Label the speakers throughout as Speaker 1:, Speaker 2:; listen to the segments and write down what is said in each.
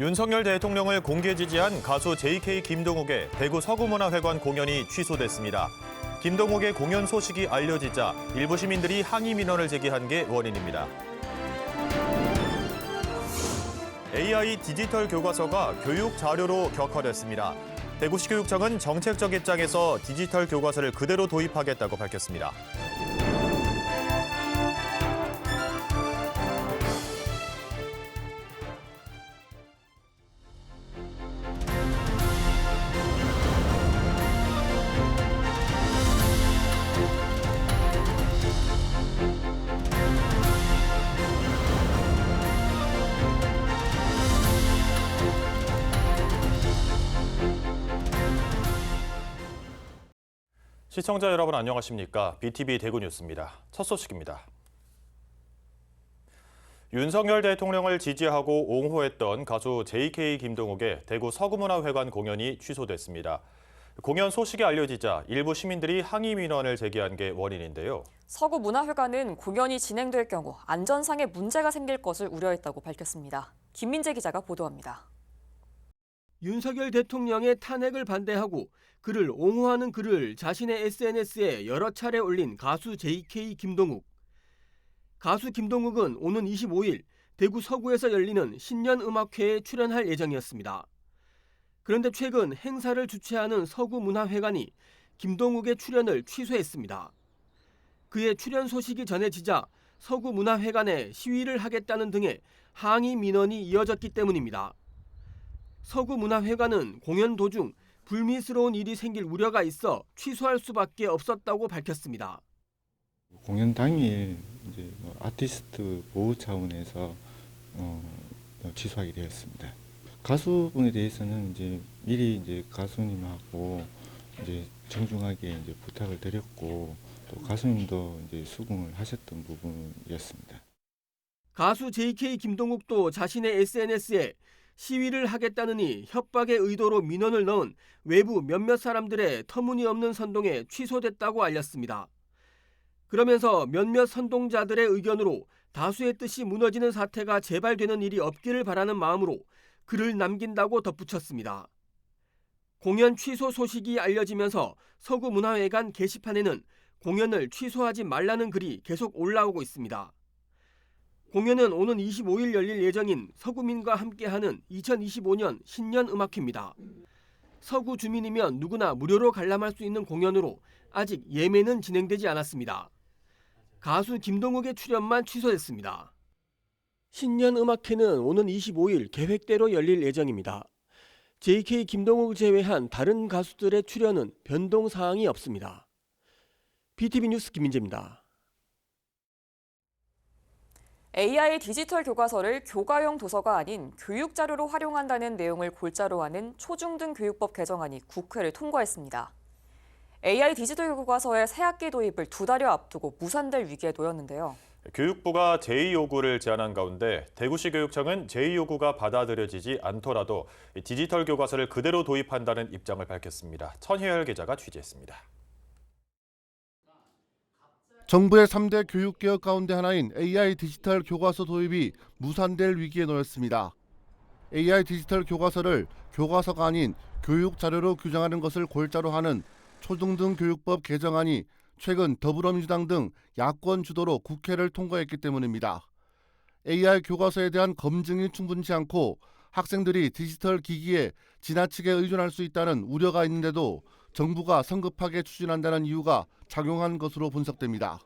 Speaker 1: 윤석열 대통령을 공개 지지한 가수 JK 김동욱의 대구 서구문화회관 공연이 취소됐습니다. 김동욱의 공연 소식이 알려지자 일부 시민들이 항의 민원을 제기한 게 원인입니다. AI 디지털 교과서가 교육 자료로 격화됐습니다. 대구시 교육청은 정책적 입장에서 디지털 교과서를 그대로 도입하겠다고 밝혔습니다. 시청자 여러분 안녕하십니까? BTV 대구 뉴스입니다. 첫 소식입니다. 윤석열 대통령을 지지하고 옹호했던 가수 JK 김동욱의 대구 서구문화회관 공연이 취소됐습니다. 공연 소식이 알려지자 일부 시민들이 항의 민원을 제기한 게 원인인데요.
Speaker 2: 서구문화회관은 공연이 진행될 경우 안전상의 문제가 생길 것을 우려했다고 밝혔습니다. 김민재 기자가 보도합니다.
Speaker 3: 윤석열 대통령의 탄핵을 반대하고 그를 옹호하는 글을 자신의 SNS에 여러 차례 올린 가수 JK 김동욱. 가수 김동욱은 오는 25일 대구 서구에서 열리는 신년음악회에 출연할 예정이었습니다. 그런데 최근 행사를 주최하는 서구문화회관이 김동욱의 출연을 취소했습니다. 그의 출연 소식이 전해지자 서구문화회관에 시위를 하겠다는 등의 항의 민원이 이어졌기 때문입니다. 서구문화회관은 공연 도중 불미스러운 일이 생길 우려가 있어 취소할 수밖에 없었다고 밝혔습니다.
Speaker 4: 공연 당일 이제 아티스트 보호 차원에서 취소하게 되었습니다. 가수분에 대해서는 이제 미리 이제 가수님하고 이제 정중하게 이제 부탁을 드렸고 또 가수님도 이제 수긍을 하셨던 부분이었습니다.
Speaker 3: 가수 JK 김동욱도 자신의 SNS에 시위를 하겠다느니 협박의 의도로 민원을 넣은 외부 몇몇 사람들의 터무니없는 선동에 취소됐다고 알렸습니다. 그러면서 몇몇 선동자들의 의견으로 다수의 뜻이 무너지는 사태가 재발되는 일이 없기를 바라는 마음으로 글을 남긴다고 덧붙였습니다. 공연 취소 소식이 알려지면서 서구문화회관 게시판에는 공연을 취소하지 말라는 글이 계속 올라오고 있습니다. 공연은 오는 25일 열릴 예정인 서구민과 함께하는 2025년 신년음악회입니다. 서구 주민이면 누구나 무료로 관람할 수 있는 공연으로 아직 예매는 진행되지 않았습니다. 가수 김동욱의 출연만 취소됐습니다. 신년음악회는 오는 25일 계획대로 열릴 예정입니다. JK 김동욱을 제외한 다른 가수들의 출연은 변동사항이 없습니다. BTV 뉴스 김민재입니다.
Speaker 2: AI 디지털 교과서를 교과용 도서가 아닌 교육 자료로 활용한다는 내용을 골자로 하는 초중등 교육법 개정안이 국회를 통과했습니다. AI 디지털 교과서의 새학기 도입을 2달여 앞두고 무산될 위기에 놓였는데요.
Speaker 1: 교육부가 제의 요구를 제안한 가운데 대구시 교육청은 제의 요구가 받아들여지지 않더라도 디지털 교과서를 그대로 도입한다는 입장을 밝혔습니다. 천혜열 기자가 취재했습니다.
Speaker 5: 정부의 3대 교육개혁 가운데 하나인 AI 디지털 교과서 도입이 무산될 위기에 놓였습니다. AI 디지털 교과서를 교과서가 아닌 교육 자료로 규정하는 것을 골자로 하는 초중등 교육법 개정안이 최근 더불어민주당 등 야권 주도로 국회를 통과했기 때문입니다. AI 교과서에 대한 검증이 충분치 않고 학생들이 디지털 기기에 지나치게 의존할 수 있다는 우려가 있는데도 정부가 성급하게 추진한다는 이유가 작용한 것으로 분석됩니다.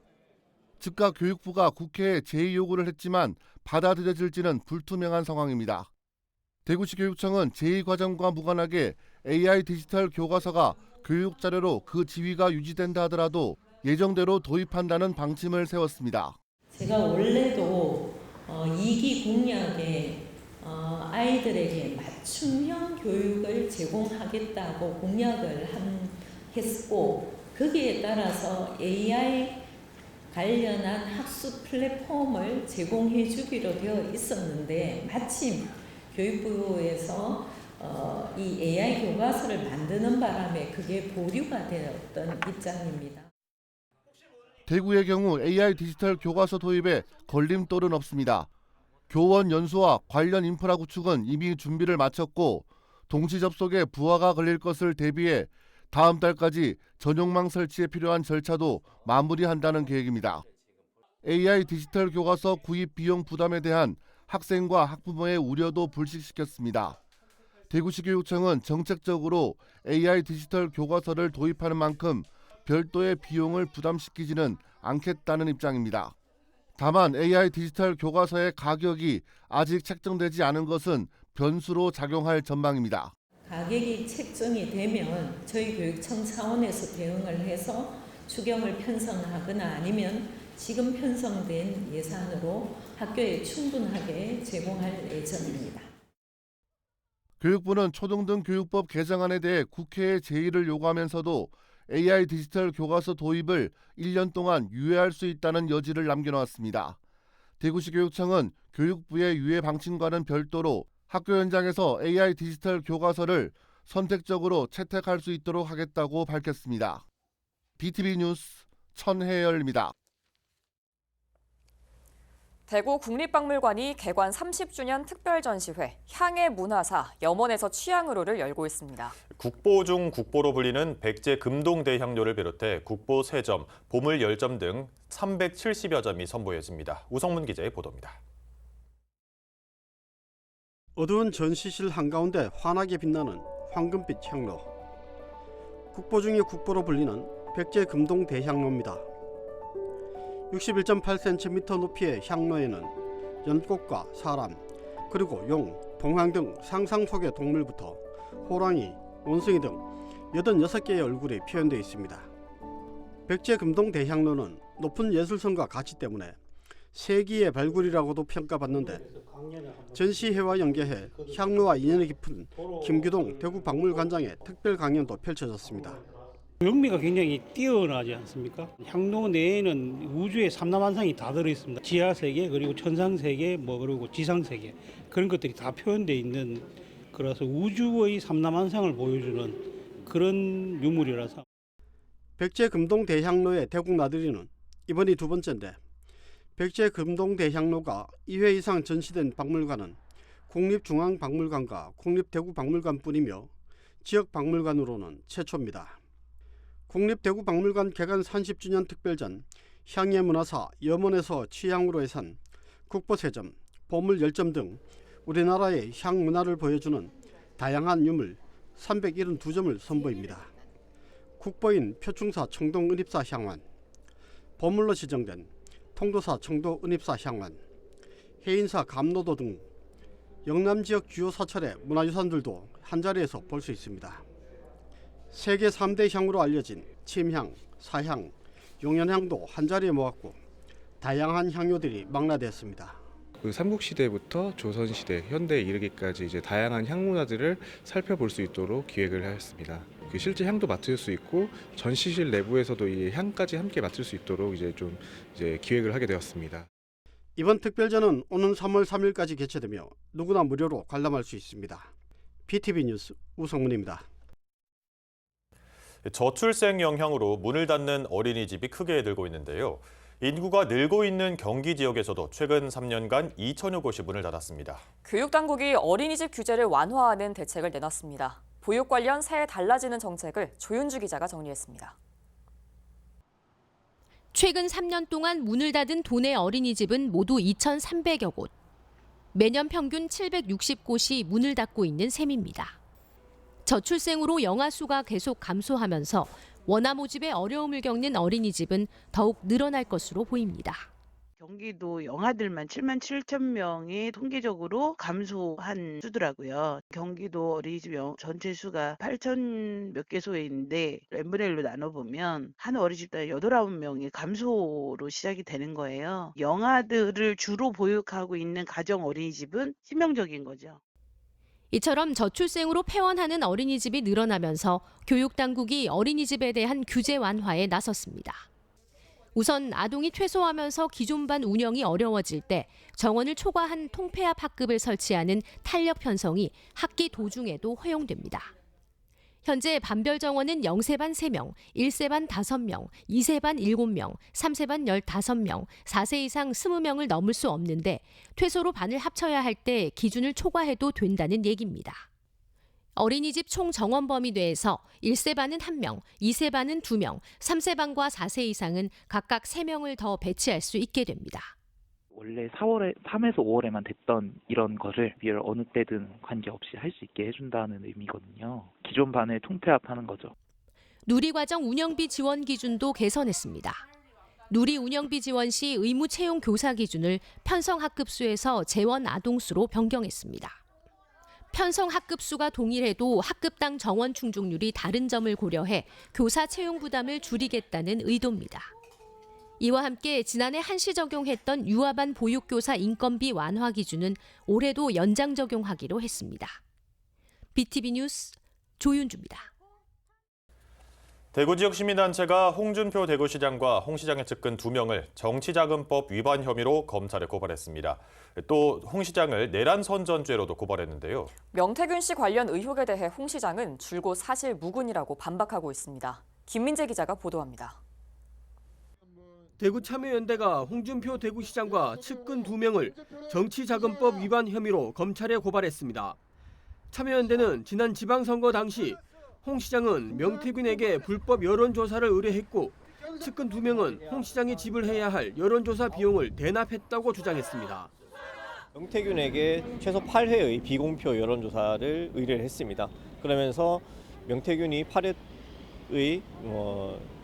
Speaker 5: 즉각 교육부가 국회에 제의 요구를 했지만 받아들여질지는 불투명한 상황입니다. 대구시 교육청은 제의 과정과 무관하게 AI 디지털 교과서가 교육 자료로 그 지위가 유지된다 하더라도 예정대로 도입한다는 방침을 세웠습니다.
Speaker 6: 제가 원래도 2기 공약에 아이들에게 맞춤형 교육을 제공하겠다고 공약을 했고 거기에 따라서 AI 관련한 학습 플랫폼을 제공해 주기로 되어 있었는데 마침 교육부에서 이 AI 교과서를 만드는 바람에 그게 보류가 되었던 입장입니다.
Speaker 5: 대구의 경우 AI 디지털 교과서 도입에 걸림돌은 없습니다. 교원 연수와 관련 인프라 구축은 이미 준비를 마쳤고 동시 접속에 부하가 걸릴 것을 대비해 다음 달까지 전용망 설치에 필요한 절차도 마무리한다는 계획입니다. AI 디지털 교과서 구입 비용 부담에 대한 학생과 학부모의 우려도 불식시켰습니다. 대구시 교육청은 정책적으로 AI 디지털 교과서를 도입하는 만큼 별도의 비용을 부담시키지는 않겠다는 입장입니다. 다만 AI 디지털 교과서의 가격이 아직 책정되지 않은 것은 변수로 작용할 전망입니다.
Speaker 6: 가격이 책정이 되면 저희 교육청 차원에서 대응을 해서 추경을 편성하거나 아니면 지금 편성된 예산으로 학교에 충분하게 제공할 예정입니다.
Speaker 5: 교육부는 초등등 교육법 개정안에 대해 국회의 제의를 요구하면서도 AI 디지털 교과서 도입을 1년 동안 유예할 수 있다는 여지를 남겨놓았습니다. 대구시 교육청은 교육부의 유예 방침과는 별도로 학교 현장에서 AI 디지털 교과서를 선택적으로 채택할 수 있도록 하겠다고 밝혔습니다. BTV 뉴스 천혜열입니다.
Speaker 2: 대구 국립박물관이 개관 30주년 특별전시회 향의 문화사 염원에서 취향으로를 열고 있습니다.
Speaker 1: 국보 중 국보로 불리는 백제 금동대향로를 비롯해 국보 3점, 보물 10점 등 370여 점이 선보여집니다. 우성문 기자의 보도입니다.
Speaker 7: 어두운 전시실 한가운데 환하게 빛나는 황금빛 향로. 국보 중의 국보로 불리는 백제 금동대향로입니다. 61.8cm 높이의 향로에는 연꽃과 사람, 그리고 용, 봉황 등 상상 속의 동물부터 호랑이, 원숭이 등 86개의 얼굴이 표현되어 있습니다. 백제 금동대향로는 높은 예술성과 가치 때문에 세기의 발굴이라고도 평가받는데 전시회와 연계해 향로와 인연이 깊은 김규동 대구박물관장의 특별 강연도 펼쳐졌습니다.
Speaker 8: 영미가 굉장히 뛰어나지 않습니까? 향로 내에는 우주의 삼라만상이 다 들어있습니다. 지하세계, 그리고 천상세계, 그리고 지상세계 그런 것들이 다 표현되어 있는, 그래서 우주의 삼라만상을 보여주는 그런 유물이라서.
Speaker 7: 백제 금동대향로의 대국 나들이는 이번이 두 번째인데, 백제 금동대향로가 2회 이상 전시된 박물관은 국립중앙박물관과 국립대구박물관뿐이며 지역박물관으로는 최초입니다. 국립대구박물관 개관 30주년 특별전 향의 문화사 염원에서 취향으로 예산 국보 3점, 보물 10점 등 우리나라의 향 문화를 보여주는 다양한 유물 372점을 선보입니다. 국보인 표충사 청동은입사 향환, 보물로 지정된 통도사 청도은입사 향환, 해인사 감로도 등 영남지역 주요 사찰의 문화유산들도 한자리에서 볼 수 있습니다. 세계 3대 향으로 알려진 침향, 사향, 용연향도 한자리에 모았고 다양한 향료들이 망라되었습니다.
Speaker 9: 그 삼국시대부터 조선시대, 현대에 이르기까지 이제 다양한 향문화들을 살펴볼 수 있도록 기획을 하였습니다. 그 실제 향도 맡을 수 있고 전시실 내부에서도 이 향까지 함께 맡을 수 있도록 이제 기획을 하게 되었습니다.
Speaker 7: 이번 특별전은 오는 3월 3일까지 개최되며 누구나 무료로 관람할 수 있습니다. BTV 뉴스 우성문입니다.
Speaker 1: 저출생 영향으로 문을 닫는 어린이집이 크게 늘고 있는데요. 인구가 늘고 있는 경기 지역에서도 최근 3년간 2천여 곳이 문을 닫았습니다.
Speaker 2: 교육당국이 어린이집 규제를 완화하는 대책을 내놨습니다. 보육 관련 새해 달라지는 정책을 조윤주 기자가 정리했습니다.
Speaker 10: 최근 3년 동안 문을 닫은 도내 어린이집은 모두 2,300여 곳. 매년 평균 760곳이 문을 닫고 있는 셈입니다. 저출생으로 영아 수가 계속 감소하면서 원화 모집에 어려움을 겪는 어린이집은 더욱 늘어날 것으로 보입니다.
Speaker 11: 경기도 영아들만 7만 7천 명이 통계적으로 감소한 수더라고요. 경기도 어린이집 전체 수가 8천 몇 개소에 있는데 n분의 1로 나눠보면 한 어린이집당 8, 9명이 감소로 시작이 되는 거예요. 영아들을 주로 보육하고 있는 가정 어린이집은 치명적인 거죠.
Speaker 10: 이처럼 저출생으로 폐원하는 어린이집이 늘어나면서 교육당국이 어린이집에 대한 규제 완화에 나섰습니다. 우선 아동이 퇴소하면서 기존반 운영이 어려워질 때 정원을 초과한 통폐합 학급을 설치하는 탄력 편성이 학기 도중에도 허용됩니다. 현재 반별 정원은 0세반 3명, 1세반 5명, 2세반 7명, 3세반 15명, 4세 이상 20명을 넘을 수 없는데 퇴소로 반을 합쳐야 할 때 기준을 초과해도 된다는 얘기입니다. 어린이집 총 정원 범위 내에서 1세반은 1명, 2세반은 2명, 3세반과 4세 이상은 각각 3명을 더 배치할 수 있게 됩니다.
Speaker 12: 원래 3에서 5월에만 됐던 이런 거를 어느 때든 관계없이 할 수 있게 해준다는 의미거든요. 기존 반을 통폐합하는 거죠.
Speaker 10: 누리과정 운영비 지원 기준도 개선했습니다. 누리 운영비 지원 시 의무 채용 교사 기준을 편성 학급수에서 재원 아동수로 변경했습니다. 편성 학급수가 동일해도 학급당 정원 충족률이 다른 점을 고려해 교사 채용 부담을 줄이겠다는 의도입니다. 이와 함께 지난해 한시 적용했던 유아반 보육교사 인건비 완화 기준은 올해도 연장 적용하기로 했습니다. BTV 뉴스 조윤주입니다.
Speaker 1: 대구 지역 시민단체가 홍준표 대구시장과 홍 시장의 측근 2명을 정치자금법 위반 혐의로 검찰에 고발했습니다. 또 홍 시장을 내란 선전죄로도 고발했는데요.
Speaker 2: 명태균 씨 관련 의혹에 대해 홍 시장은 줄곧 사실 무근이라고 반박하고 있습니다. 김민재 기자가 보도합니다.
Speaker 3: 대구 참여연대가 홍준표 대구시장과 측근 2명을 정치자금법 위반 혐의로 검찰에 고발했습니다. 참여연대는 지난 지방선거 당시 홍 시장은 명태균에게 불법 여론조사를 의뢰했고 측근 2명은 홍 시장이 지불해야 할 여론조사 비용을 대납했다고 주장했습니다.
Speaker 13: 명태균에게 최소 8회의 비공표 여론조사를 의뢰를 했습니다. 그러면서 명태균이 8회의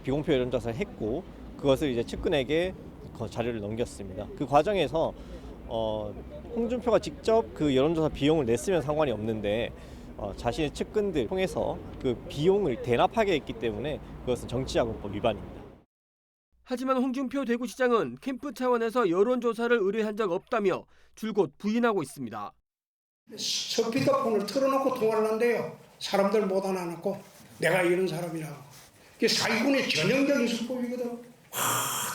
Speaker 13: 비공표 여론조사를 했고 그것을 이제 측근에게 자료를 넘겼습니다. 그 과정에서 홍준표가 직접 그 여론조사 비용을 냈으면 상관이 없는데 자신의 측근들 통해서 그 비용을 대납하게 했기 때문에 그것은 정치자금법 위반입니다.
Speaker 3: 하지만 홍준표 대구시장은 캠프 차원에서 여론조사를 의뢰한 적 없다며 줄곧 부인하고 있습니다.
Speaker 14: 스피커폰을 틀어놓고 통화를 한대요. 사람들 못 알아놓고 내가 이런 사람이라고. 이게 사기꾼의 전형적인 수법이거든.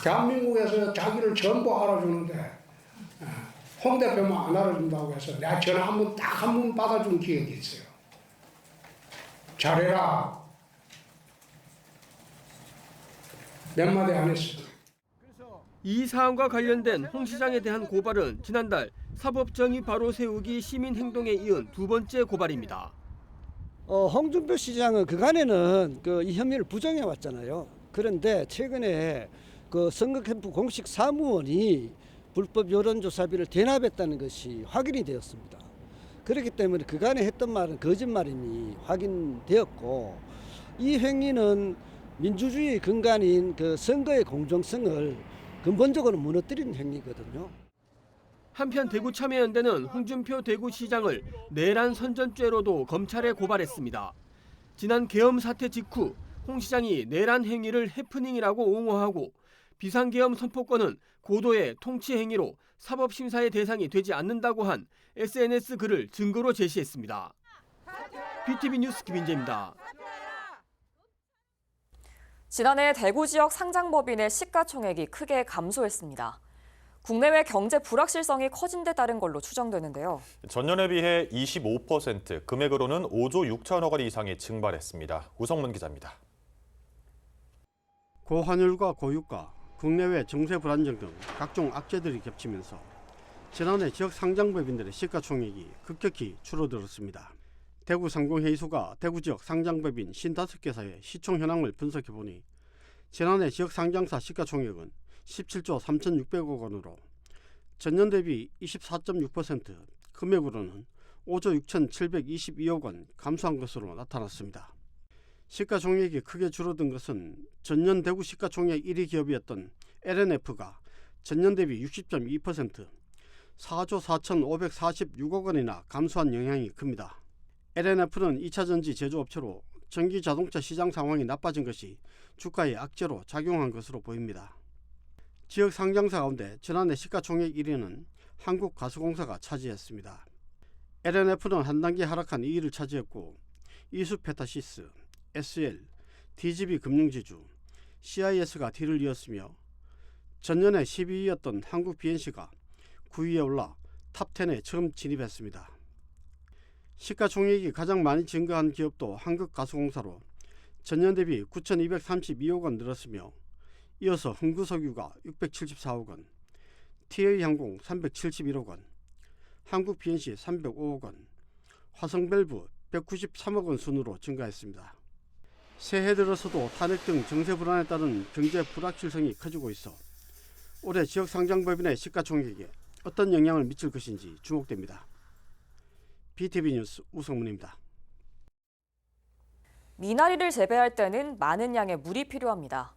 Speaker 14: 대한민국에서 자기를 전부 알아주는데 홍 대표만 안 알아준다고 해서 내가 전화 딱 한 번 받아준 기억이 있어요. 잘해라. 몇 마디 안 했어.
Speaker 3: 이 사안과 관련된 홍 시장에 대한 고발은 지난달 사법정의 바로 세우기 시민행동에 이은 2번째 고발입니다.
Speaker 15: 홍준표 시장은 그간에는 이 혐의를 부정해 왔잖아요. 그런데 최근에 그 선거 캠프 공식 사무원이 불법 여론조사비를 대납했다는 것이 확인이 되었습니다. 그렇기 때문에 그간에 했던 말은 거짓말임이 확인되었고 이 행위는 민주주의 근간인 그 선거의 공정성을 근본적으로 무너뜨리는 행위거든요.
Speaker 3: 한편 대구 참여연대는 홍준표 대구시장을 내란 선전죄로도 검찰에 고발했습니다. 지난 계엄 사태 직후 홍 시장이 내란 행위를 해프닝이라고 옹호하고 비상계엄 선포권은 고도의 통치 행위로 사법심사의 대상이 되지 않는다고 한 SNS 글을 증거로 제시했습니다. BTV 뉴스 김인재입니다.
Speaker 2: 지난해 대구 지역 상장법인의 시가총액이 크게 감소했습니다. 국내외 경제 불확실성이 커진 데 따른 걸로 추정되는데요.
Speaker 1: 전년에 비해 25%, 금액으로는 5조 6천억 원 이상이 증발했습니다. 우성문 기자입니다.
Speaker 7: 고환율과 고유가, 국내외 정세 불안정 등 각종 악재들이 겹치면서 지난해 지역 상장법인들의 시가총액이 급격히 줄어들었습니다. 대구 상공회의소가 대구 지역 상장법인 55개사의 시총 현황을 분석해보니 지난해 지역 상장사 시가총액은 17조 3,600억 원으로 전년 대비 24.6%, 금액으로는 5조 6,722억 원 감소한 것으로 나타났습니다. 시가총액이 크게 줄어든 것은 전년 대구 시가총액 1위 기업이었던 LNF가 전년 대비 60.2%, 4조 4,546억 원이나 감소한 영향이 큽니다. LNF는 2차전지 제조업체로 전기 자동차 시장 상황이 나빠진 것이 주가의 악재로 작용한 것으로 보입니다. 지역 상장사 가운데 지난해 시가총액 1위는 한국가스공사가 차지했습니다. LNF는 한 단계 하락한 2위를 차지했고 이수페타시스, SL, DGB 금융지주, CIS가 뒤를 이었으며 전년에 12위였던 한국 BNC가 9위에 올라 탑10에 처음 진입했습니다. 시가총액이 가장 많이 증가한 기업도 한국가스공사로 전년 대비 9,232억 원 늘었으며 이어서 흥구석유가 674억 원, TA항공 371억 원, 한국PNC 305억 원, 화성밸브 193억 원 순으로 증가했습니다. 새해 들어서도 탄핵 등 정세 불안에 따른 경제 불확실성이 커지고 있어 올해 지역상장법인의 시가총액에 어떤 영향을 미칠 것인지 주목됩니다. BTV 뉴스 우성문입니다.
Speaker 2: 미나리를 재배할 때는 많은 양의 물이 필요합니다.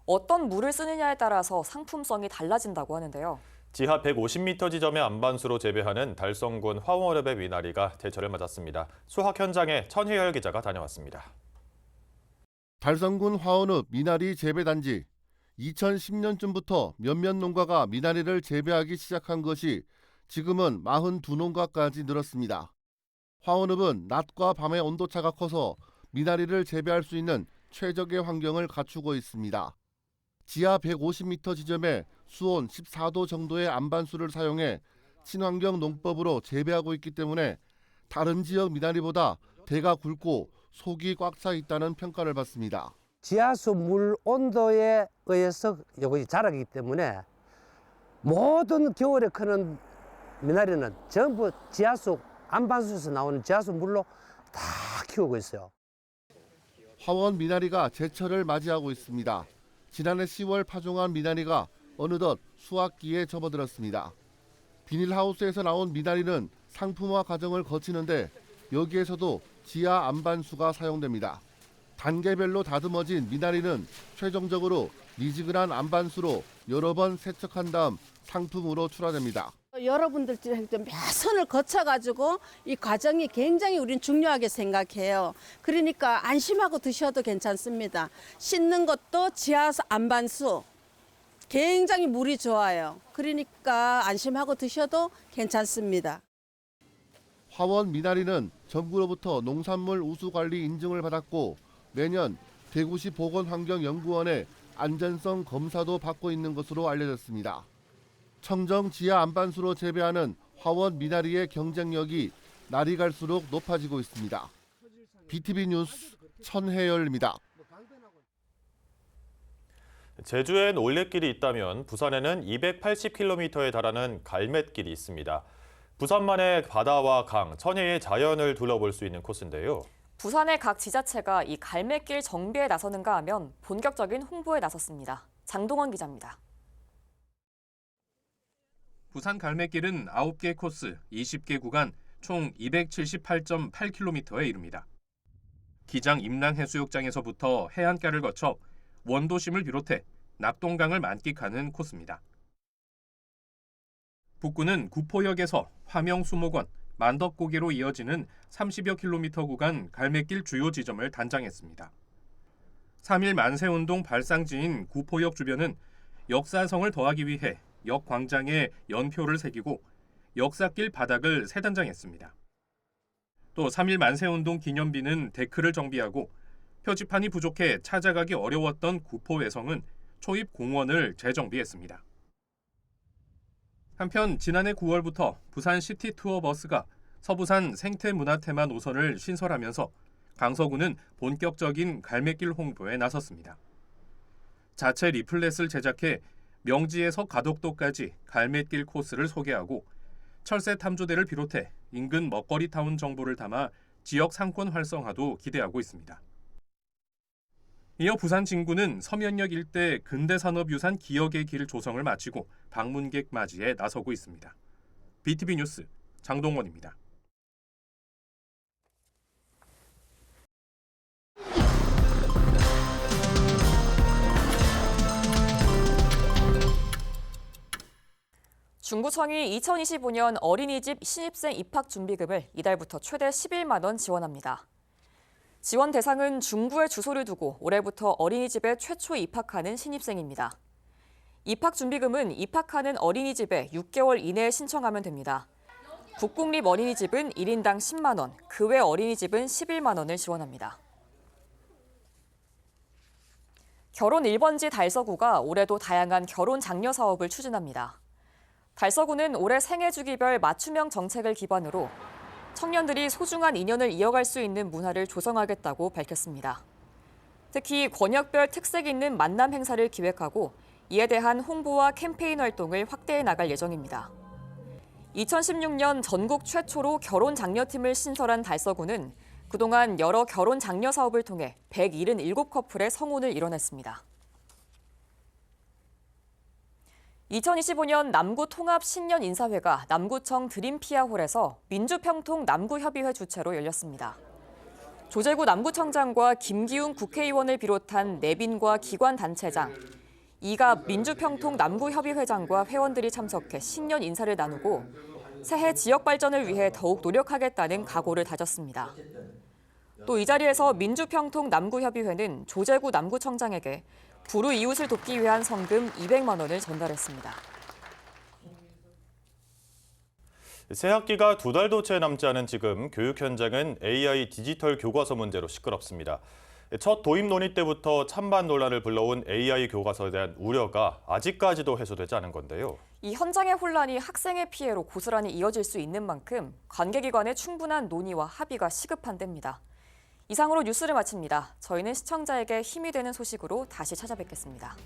Speaker 2: 어떤 물을 쓰느냐에 따라서 상품성이 달라진다고 하는데요.
Speaker 1: 지하 150m 지점의 안반수로 재배하는 달성군 화원읍의 미나리가 제철을 맞았습니다. 수확 현장에 천혜열 기자가 다녀왔습니다.
Speaker 5: 달성군 화원읍 미나리 재배단지. 2010년쯤부터 몇몇 농가가 미나리를 재배하기 시작한 것이 지금은 42농가까지 늘었습니다. 화원읍은 낮과 밤의 온도차가 커서 미나리를 재배할 수 있는 최적의 환경을 갖추고 있습니다. 지하 150m 지점에 수온 14도 정도의 안반수를 사용해 친환경 농법으로 재배하고 있기 때문에 다른 지역 미나리보다 대가 굵고 속이 꽉 차 있다는 평가를 받습니다.
Speaker 16: 지하수 물 온도에 의해서 이것이 자라기 때문에 모든 겨울에 크는 미나리는 전부 지하수 안반수에서 나오는 지하수 물로 다 키우고 있어요.
Speaker 5: 화원 미나리가 제철을 맞이하고 있습니다. 지난해 10월 파종한 미나리가 어느덧 수확기에 접어들었습니다. 비닐하우스에서 나온 미나리는 상품화 과정을 거치는데 여기에서도 지하 안반수가 사용됩니다. 단계별로 다듬어진 미나리는 최종적으로 미지근한 안반수로 여러 번 세척한 다음 상품으로 출하됩니다.
Speaker 17: 여러분들 몇 선을 거쳐가지고 이 과정이 굉장히 우린 중요하게 생각해요. 그러니까 안심하고 드셔도 괜찮습니다. 씻는 것도 지하수 안반수 굉장히 물이 좋아요. 그러니까 안심하고 드셔도 괜찮습니다.
Speaker 5: 화원 미나리는 정부로부터 농산물 우수관리 인증을 받았고 매년 대구시 보건환경연구원의 안전성 검사도 받고 있는 것으로 알려졌습니다. 청정 지하 안반수로 재배하는 화원 미나리의 경쟁력이 날이 갈수록 높아지고 있습니다. BTV 뉴스 천혜열입니다.
Speaker 1: 제주엔 올레길이 있다면 부산에는 280km에 달하는 갈매길이 있습니다. 부산만의 바다와 강, 천혜의 자연을 둘러볼 수 있는 코스인데요.
Speaker 2: 부산의 각 지자체가 이 갈매길 정비에 나서는가 하면 본격적인 홍보에 나섰습니다. 장동원 기자입니다.
Speaker 18: 부산 갈매길은 9개 코스, 20개 구간, 총 278.8km에 이릅니다. 기장 임랑해수욕장에서부터 해안가를 거쳐 원도심을 비롯해 낙동강을 만끽하는 코스입니다. 북구는 구포역에서 화명수목원, 만덕고개로 이어지는 30여 킬로미터 구간 갈매길 주요 지점을 단장했습니다. 3.1 만세운동 발상지인 구포역 주변은 역사성을 더하기 위해 역 광장에 연표를 새기고 역사길 바닥을 새 단장했습니다. 또 3.1 만세운동 기념비는 데크를 정비하고 표지판이 부족해 찾아가기 어려웠던 구포외성은 초입 공원을 재정비했습니다. 한편 지난해 9월부터 부산 시티 투어 버스가 서부산 생태문화테마 노선을 신설하면서 강서구는 본격적인 갈매길 홍보에 나섰습니다. 자체 리플렛을 제작해 명지에서 가덕도까지 갈매길 코스를 소개하고 철새 탐조대를 비롯해 인근 먹거리타운 정보를 담아 지역 상권 활성화도 기대하고 있습니다. 이어 부산 진구는 서면역 일대 근대산업유산 기억의 길 조성을 마치고 방문객 맞이에 나서고 있습니다. BTV 뉴스 장동원입니다.
Speaker 2: 중구청이 2025년 어린이집 신입생 입학준비금을 이달부터 최대 11만 원 지원합니다. 지원 대상은 중구에 주소를 두고 올해부터 어린이집에 최초 입학하는 신입생입니다. 입학준비금은 입학하는 어린이집에 6개월 이내에 신청하면 됩니다. 국공립 어린이집은 1인당 10만 원, 그 외 어린이집은 11만 원을 지원합니다. 결혼 1번지 달서구가 올해도 다양한 결혼 장려 사업을 추진합니다. 달서구는 올해 생애주기별 맞춤형 정책을 기반으로 청년들이 소중한 인연을 이어갈 수 있는 문화를 조성하겠다고 밝혔습니다. 특히 권역별 특색 있는 만남 행사를 기획하고 이에 대한 홍보와 캠페인 활동을 확대해 나갈 예정입니다. 2016년 전국 최초로 결혼 장려팀을 신설한 달서구는 그동안 여러 결혼 장려 사업을 통해 177커플의 성혼을 이뤄냈습니다. 2025년 남구 통합 신년 인사회가 남구청 드림피아홀에서 민주평통 남구협의회 주최로 열렸습니다. 조재구 남구청장과 김기훈 국회의원을 비롯한 내빈과 기관단체장, 이갑 민주평통 남구협의회장과 회원들이 참석해 신년 인사를 나누고 새해 지역 발전을 위해 더욱 노력하겠다는 각오를 다졌습니다. 또 이 자리에서 민주평통 남구협의회는 조재구 남구청장에게 불우 이웃을 돕기 위한 성금 200만 원을 전달했습니다.
Speaker 1: 새학기가 2달도 채 남지 않은 지금 교육 현장은 AI 디지털 교과서 문제로 시끄럽습니다. 첫 도입 논의 때부터 찬반 논란을 불러온 AI 교과서에 대한 우려가 아직까지도 해소되지 않은 건데요.
Speaker 2: 이 현장의 혼란이 학생의 피해로 고스란히 이어질 수 있는 만큼 관계기관의 충분한 논의와 합의가 시급한 때입니다. 이상으로 뉴스를 마칩니다. 저희는 시청자에게 힘이 되는 소식으로 다시 찾아뵙겠습니다.